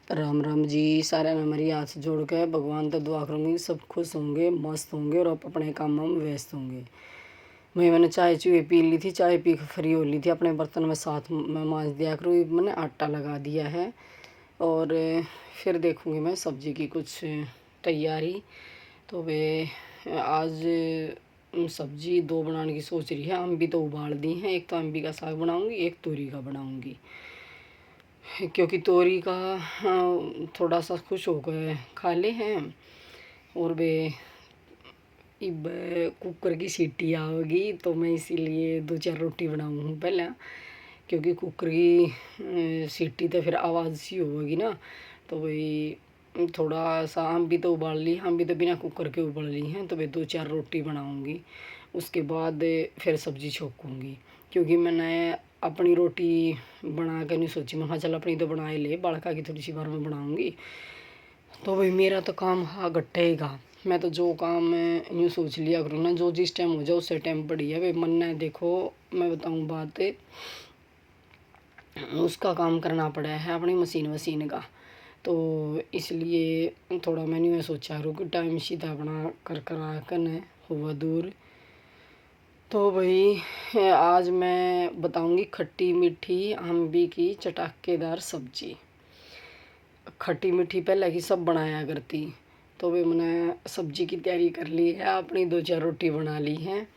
राम राम जी। सारे ने मेरी हाथ जोड़ के भगवान तो दुआ करूँगी सब खुश होंगे, मस्त होंगे और अपने कामों में व्यस्त होंगे। मैंने चाय चूहे पी ली थी, चाय पी के फ्री हो ली थी। अपने बर्तन में साथ में मांज दिया करूँ। मैंने आटा लगा दिया है और फिर देखूँगी मैं सब्ज़ी की कुछ तैयारी। तो वे आज सब्ज़ी दो बनाने की सोच रही है। अम्बी तो उबाल दी हैं, एक तो अम्बी का साग बनाऊँगी, एक तोरी का बनाऊँगी। क्योंकि तोरी का थोड़ा सा खुश हो गए खा ले हैं। और वे अब कुकर की सीटी आओगी तो मैं इसीलिए दो चार रोटी बनाऊँ पहले, क्योंकि कुकर की सीटी तो फिर आवाज़ सी होगी ना। तो भाई थोड़ा सा हम भी तो उबाल ली, हम भी तो बिना कुकर के उबाल ली हैं। तो भाई दो चार रोटी बनाऊँगी, उसके बाद फिर सब्ज़ी छोकूँगी। क्योंकि मैंने अपनी रोटी बना कर नहीं सोची, मैं चल अपनी तो बना ही ले, बालका की थोड़ी सी बार में बनाऊँगी। तो भाई मेरा तो काम हाँ गट्टेगा। मैं तो जो काम यूँ सोच लिया करूँ ना, जो जिस टाइम हो जाए उससे टाइम पड़ी है भाई। मन ने देखो मैं बताऊँ बात, उसका काम करना पड़ा है अपनी मशीन वसीन का। तो इसलिए थोड़ा मैंने ये सोचा करूँ कि टाइम सीधा अपना कर कर हुआ दूर। तो भाई आज मैं बताऊंगी खट्टी मीठी अम्बी की चटाकेदार सब्जी। खट्टी मीठी पहले की सब बनाया करती। तो भाई मैंने सब्जी की तैयारी कर ली है, अपनी दो चार रोटी बना ली हैं।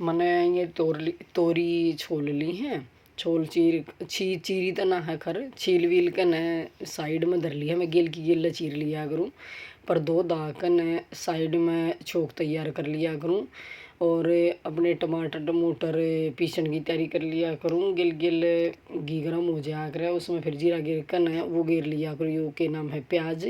मैंने ये तोरी छोल ली हैं, छोल चीरी तो ना है खर, छील वील कर न साइड में धर लिया। मैं गेल की गेल चीर लिया करूँ, पर दो दाकर न साइड में छोंक तैयार कर लिया करूँ। और अपने टमाटर टमूटर पीसन की तैयारी कर लिया करूँ। गिल गिल घी गर्म हो जाया करे, उसमें फिर जीरा गिर कर न वो गिर लिया करूँ, यो के नाम है प्याज।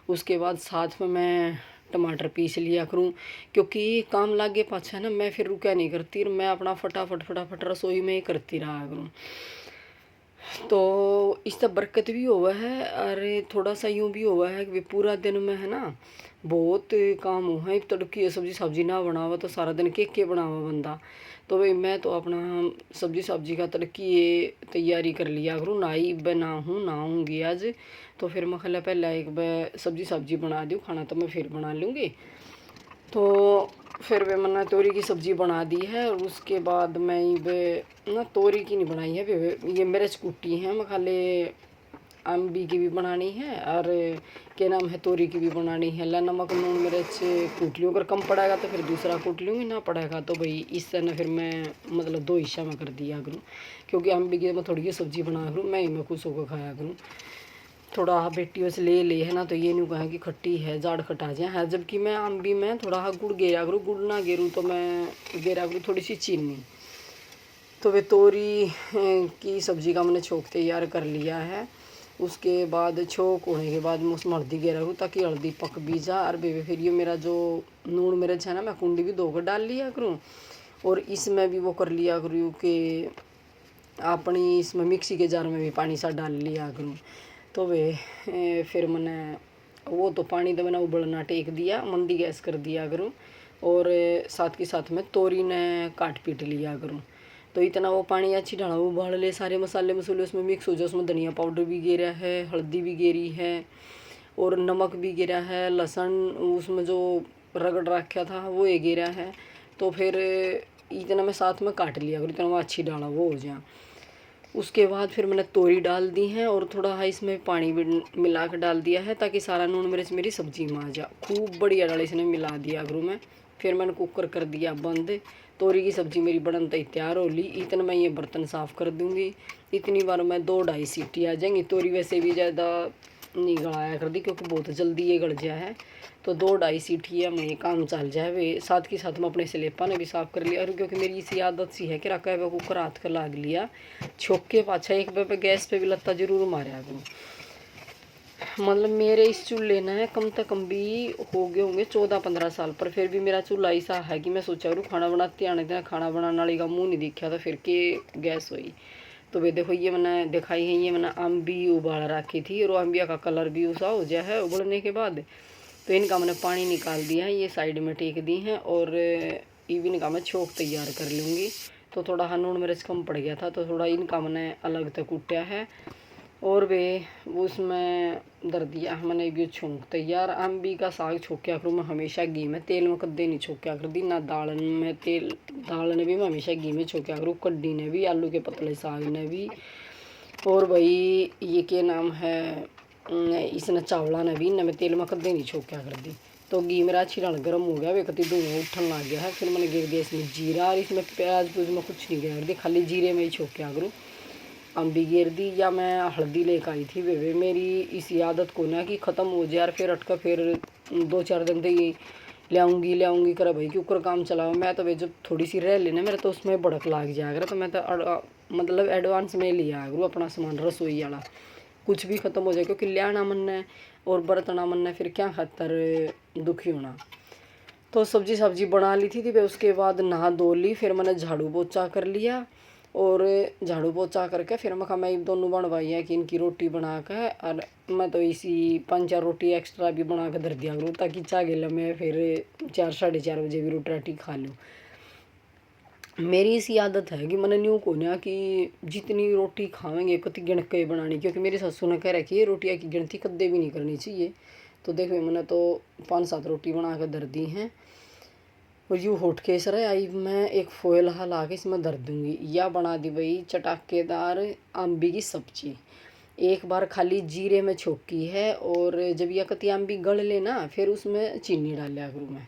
उसके बाद साथ में मैं टमाटर पीस लिया करूँ। क्योंकि काम लागे पाछा ना मैं फिर रुका नहीं करती, मैं अपना फटाफट फटाफट रसोई में ही करती रहा करूँ। तो इससे बरकत भी हुआ है और थोड़ा सा यूँ भी हुआ है कि पूरा दिन में है ना बहुत काम हुआ है। तड़की सब्जी सब्जी ना बनावा तो सारा दिन के बनावा बंदा। तो भाई मैं तो अपना सब्जी सब्जी का तड़की तैयारी कर लिया करूँ। नाई नहाऊँगी आज। तो फिर मैं खला पहले एक बार सब्जी सब्जी बना दूँ, खाना तो मैं फिर बना लूँगी। तो फिर वे मैंने तोरी की सब्ज़ी बना दी है। और उसके बाद मैं वे ना तोरी की नहीं बनाई है, ये मिर्च कुटी है। मैं खाली अम्बी की भी बनानी है और क्या नाम है तोरी की भी बनानी है। ला नमक नून मिर्च कूट लूँ, अगर कम पड़ेगा तो फिर दूसरा कूट लूँगी, ना पड़ेगा तो भाई इससे ना फिर मैं मतलब दो हिस्सा में कर दिया करूँ। क्योंकि अम्बी की मैं थोड़ी सब्ज़ी बना करूँ, मैं ही मैं खुश होकर खाया करूँ। थोड़ा बेटी वैसे ले है ना, तो ये नहीं कहा कि खट्टी है जाड़ खटा जाए है। जबकि मैं अम्बी में थोड़ा गुड़ गेरा करूँ, गुड़ ना गेरूँ तो मैं गेरा करूँ थोड़ी सी चीनी। तो वे तोरी की सब्ज़ी का मैंने छोंक तैयार कर लिया है। उसके बाद छोंक होने के बाद मैं उसमें हल्दी गेरा करूँ ताकि हल्दी पक भी जा। और बेबे फिर ये मेरा जो नून मिर्च है ना, मैं कुंडी भी धोकर डाल लिया करूँ। और इसमें भी वो कर लिया करूँ कि अपनी इसमें मिक्सी के जार में भी पानी सा डाल लिया करूँ। तो वे फिर मैंने वो तो पानी तो मैंने उबलना टेक दिया, मंदी गैस कर दिया करूँ। और साथ के साथ में तोरी ने काट पीट लिया करूँ। तो इतना वो पानी अच्छी ढाला उबाल ले, सारे मसाले मसूले उसमें मिक्स हो जाए। उसमें धनिया पाउडर भी गिरा है, हल्दी भी गिरी है और नमक भी गिरा है, लहसुन उसमें जो रगड़ रखा था वो ये गिरा है। तो फिर इतना मैं साथ में काट लिया करूँ, इतना वो अच्छी डाला वो हो जाए। उसके बाद फिर मैंने तोरी डाल दी है और थोड़ा हाँ इसमें पानी भी मिला कर डाल दिया है ताकि सारा नून मिर्च मेरी सब्जी में आ जाए। खूब बढ़िया डाल इसने मिला दिया करूँ मैं। फिर मैंने कुकर कर दिया बंद। तोरी की सब्ज़ी मेरी बनन तैयार हो ली। इतना मैं ये बर्तन साफ़ कर दूँगी। इतनी बार मैं 2-2.5 सीटी आ जाएंगी। तोरी वैसे भी ज़्यादा नहीं गलाया कर दी क्योंकि बहुत जल्दी ये गल जाए है। तो 2-2.5 सीटी में ये काम चल जाए वे। साथ के साथ में अपने स्लेपा ने भी साफ़ कर लिया। और क्योंकि मेरी इसी आदत सी है कि रखा हुआ कुकर हाथ कर लाग लिया छोक के पाछा एक पे गैस पे भी लत्ता जरूर मारा करूँ। मतलब मेरे इस चूल्हे ने कम से कम भी हो गए होंगे 14-15 साल, पर फिर भी मेरा चूल्हा ऐसा है कि मैं सोचा करूँ खाना बनाते आने देना, खाना बनाने वाली का मुँह नहीं दिखा तो फिर के गैस हुई। तो वे देखो ये मैंने दिखाई है, ये मैंने अम्बी उबाल रखी थी और अम्बिया का कलर भी उसा हो गया है उबलने के बाद। तो इनका मैंने पानी निकाल दिया है, ये साइड में टेक दी हैं। और इवन का मैं छोंक तैयार कर लूँगी। तो थोड़ा हाँ नून मिर्च कम पड़ गया था तो थोड़ा इनका मैंने अलग तक कूटा है। और वे उसमें दर दिया मैंने भी छोंक तैयार। अम्बी का साग छोक्या करूँ मैं हमेशा घी में, तेल में कद्दे नहीं छोक्या कर दी ना। दालन में तेल, दालन भी मैं हमेशा घी में छोक्या करूँ, कड्डी ने भी, आलू के पतले साग ने भी। और भाई ये क्या नाम है, इसने चावला ने भी, इन्हें मैं तेल में कद्दे नहीं छोक्या कर दी। तो घी मेरा अच्छी तरह गर्म हो गया, वे कति धुआं उठन लग गया है। फिर मैंने गिर दिया इसमें जीरा, और इसमें प्याज पूज में कुछ नहीं गिर दी, खाली जीरे में ही छोक्या करूँ। अम्बी गिर दी, या मैं हल्दी लेकर आई थी वे मेरी इसी आदत को ना कि ख़त्म हो जाए, फिर अटका फिर 2-4 दिन तक ले आऊँगी कर भाई, क्यों कर काम चलाओ। मैं तो वे जब थोड़ी सी रह लेना मेरे तो उसमें बड़क लाग जाया कर, तो मैं तो मतलब एडवांस में लिया करूँ अपना सामान रसोई वाला, कुछ भी ख़त्म हो जाए, क्योंकि लियाना मन है और बरतना मन है, फिर क्या खातर दुखी होना। तो सब्जी बना ली थी उसके बाद नहा धो ली, फिर मैंने झाड़ू पोछा कर लिया। और झाड़ू पोछा करके फिर मैं दोनों बनवाई है कि इनकी रोटी बना के, और मैं तो इसी 5-4 रोटी एक्स्ट्रा भी बना के धर दिया करूँ, ताकि चागेला मैं फिर 4-4:30 बजे भी रोटी राटी खा लूँ। मेरी इसी आदत है कि मैंने न्यू को ना कि जितनी रोटी खावेंगे कति गिन के बनानी, क्योंकि मेरी सासू ने कह रखी है रोटियाँ की गिनती कद्दे भी नहीं करनी चाहिए। तो देखो मैंने तो 5-7 रोटी बना कर धर दी हैं। और यूँ होट के सर आई मैं एक फोयल ला के इसमें धर दूँगी। या बना दी भाई चटाकेदार अम्बी की सब्जी, एक बार खाली जीरे में छोकी है, और जब यह कति अम्बी गल लेना फिर उसमें चीनी डाल लिया करूँ मैं।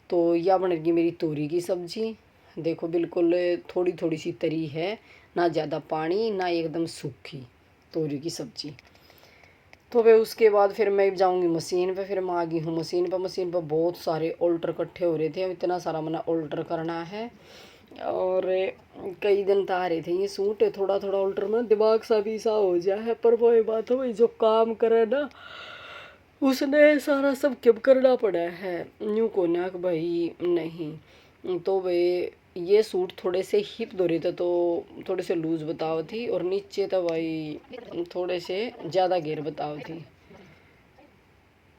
तो यह बनेगी मेरी तोरी की सब्जी। देखो बिल्कुल थोड़ी थोड़ी सी तरी है, ना ज़्यादा पानी ना एकदम सूखी तोरी की सब्जी। तो वे उसके बाद फिर मैं जाऊंगी मशीन पे, फिर मैं आ गई हूँ मशीन पे बहुत सारे ऑल्टर इकट्ठे हो रहे थे, इतना सारा मैंने ऑल्टर करना है। और कई दिन तो आ रहे थे ये सूट, थोड़ा थोड़ा ऑल्टर में दिमाग सा भी सा हो जाए है, पर वो बात है भाई जो काम करे ना उसने सारा सब क्यों करना पड़ा है, यूँ को ना भाई नहीं। तो वे ये सूट थोड़े से हिप दो रहे थे, तो थोड़े से लूज बताओ थी, और नीचे तो भाई थोड़े से ज़्यादा घेर बताओ थी।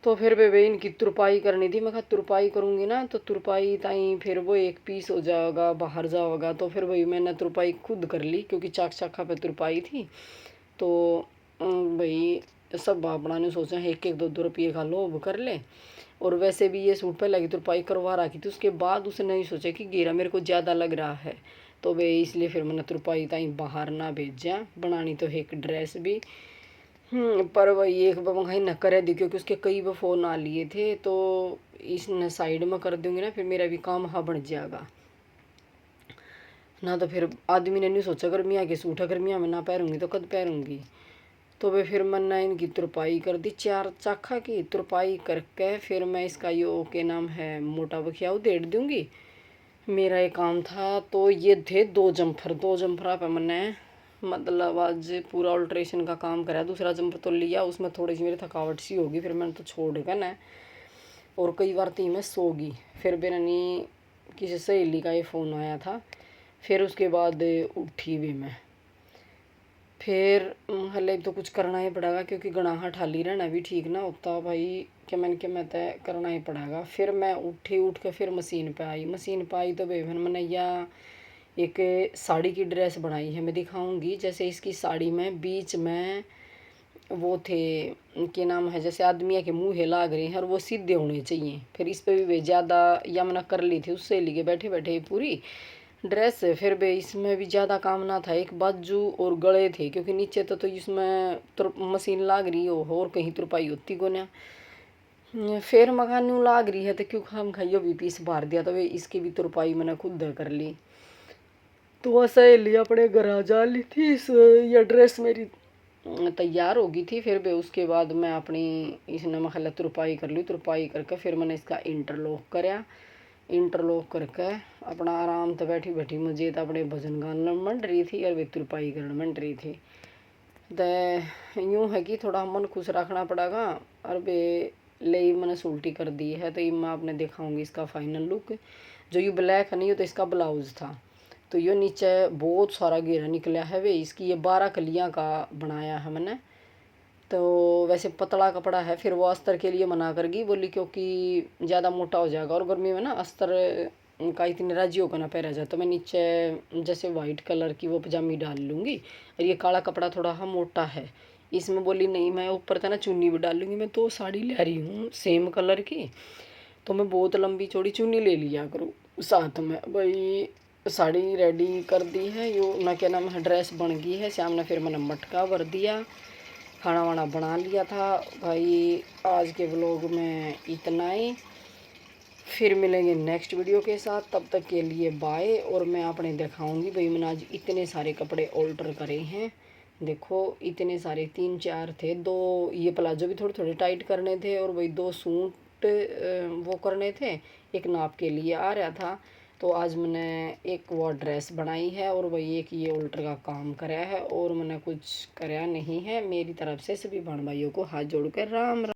तो फिर वे इनकी तुरपाई करनी थी, मैं कहा तुरपाई करूँगी ना तो तुरपाई ताई फिर वो एक पीस हो जाएगा बाहर जाओगा। तो फिर भाई मैंने तुरपाई खुद कर ली, क्योंकि चाक चाखा पे तुरपाई थी। तो भाई सब अपना ने सोचा 1-1 2-2 रुपये का लोभ कर ले। और वैसे भी ये सूट पे लगी तुरपाई करवा रखी थी, उसके बाद उसने नहीं सोचा कि घेरा मेरे को ज़्यादा लग रहा है, तो वे इसलिए फिर मैंने तुरपाई ताई बाहर ना भेजा। बनानी तो एक ड्रेस भी, पर वही एक मंगाई न करे दी, क्योंकि उसके कई बार फ़ोन आ लिए थे, तो इसने साइड में कर दूंगी ना फिर मेरा भी काम हाँ बढ़ जाएगा ना। तो फिर आदमी ने नहीं सोचा गर्मियाँ के सूट है, गर्मियाँ में ना पहनूंगी तो कद पहनूंगी। तो वे फिर मैंने इनकी तुरपाई कर दी, 4 चाखा की तुरपाई करके फिर मैं इसका यो के नाम है मोटा बखिया उधेड़ दूंगी। मेरा ये काम था। तो ये थे 2 जम्फर पे मैंने मतलब आज पूरा अल्ट्रेशन का काम करा। दूसरा जम्पर तो लिया, उसमें थोड़ी सी मेरी थकावट सी होगी, फिर मैंने तो छोड़ कर ना। और कई बार थी मैं सो गई, फिर बेरनी किसी सहेली का ये फ़ोन आया था, फिर उसके बाद उठी भी मैं। फिर हले तो कुछ करना ही पड़ेगा, क्योंकि गणाहा ठाली रहना भी ठीक ना होता भाई, कि मैं तय करना ही पड़ेगा। फिर मैं उठ के फिर मशीन पे आई तो बेबन मैंने या एक साड़ी की ड्रेस बनाई है, मैं दिखाऊंगी। जैसे इसकी साड़ी में बीच में वो थे के नाम है, जैसे आदमी के मुँह लाग रहे हैं और वो सीधे होने चाहिए। फिर इस पे भी वे ज़्यादा या मैंने कर ली थी उससे लिए बैठे बैठे पूरी ड्रेस। फिर भी इसमें भी ज़्यादा काम ना था, एक बाजू और गले थे, क्योंकि नीचे तो इसमें मशीन लाग रही हो और कहीं तुरपाई होती को ना। फिर मकान यूँ लाग रही है तो क्यों खाम खाइयो भी पीस बार दिया, तो वे इसकी भी तुरपाई मैंने खुद कर ली। तो वह सहेली अपने घर आ जा ली थी, ये ड्रेस मेरी तैयार हो गई थी। फिर भी उसके बाद मैं अपनी इसने मैं तुरपाई कर ली, तुरपाई करके फिर मैंने इसका इंटरलॉक कराया। इंटरलॉक करके अपना आराम से बैठी बैठी मुझे तो अपने भजन गाने मंड रही थी और वे तुरपाई करने मंड रही थी। तो यूँ है कि थोड़ा मन खुश रखना पड़ेगा। और वे ले मैंने उल्टी कर दी है, तो ये मैं आपने दिखाऊंगी इसका फाइनल लुक। जो ये ब्लैक नहीं हो तो इसका ब्लाउज था। तो ये नीचे बहुत सारा घेरा निकला है, वे इसकी ये 12 कलियाँ का बनाया है मैंने। तो वैसे पतला कपड़ा है, फिर वो अस्तर के लिए मना कर गई, बोली क्योंकि ज़्यादा मोटा हो जाएगा और गर्मी में ना अस्तर का इतने राजी होकर ना पहरा जाए, तो मैं नीचे जैसे वाइट कलर की वो पजामी डाल लूँगी। और ये काला कपड़ा थोड़ा हाँ मोटा है, इसमें बोली नहीं मैं ऊपर था ना चुन्नी भी डाल लूँगी। मैं तो साड़ी ले रही हूँ सेम कलर की, तो मैं बहुत लंबी चौड़ी चुन्नी ले लिया करूँ साथ में। भाई साड़ी रेडी कर दी है, यो ना क्या नाम है ड्रेस बन गई है। श्याम ने फिर मैंने मटका भर दिया, खाना वाना बना लिया था। भाई आज के व्लॉग में इतना ही, फिर मिलेंगे नेक्स्ट वीडियो के साथ, तब तक के लिए बाय। और मैं आपने दिखाऊंगी भाई मैंने आज इतने सारे कपड़े ऑल्टर करे हैं, देखो इतने सारे 3-4 थे। 2 ये प्लाजो भी थोड़े थोड़े टाइट करने थे, और भाई 2 सूट वो करने थे, एक नाप के लिए आ रहा था। तो आज मैंने एक वो ड्रेस बनाई है, और भाई एक ये ऑल्टर का काम कराया है, और मैंने कुछ कराया नहीं है। मेरी तरफ से सभी बहन भाइयों को हाथ जोड़ कर राम राम।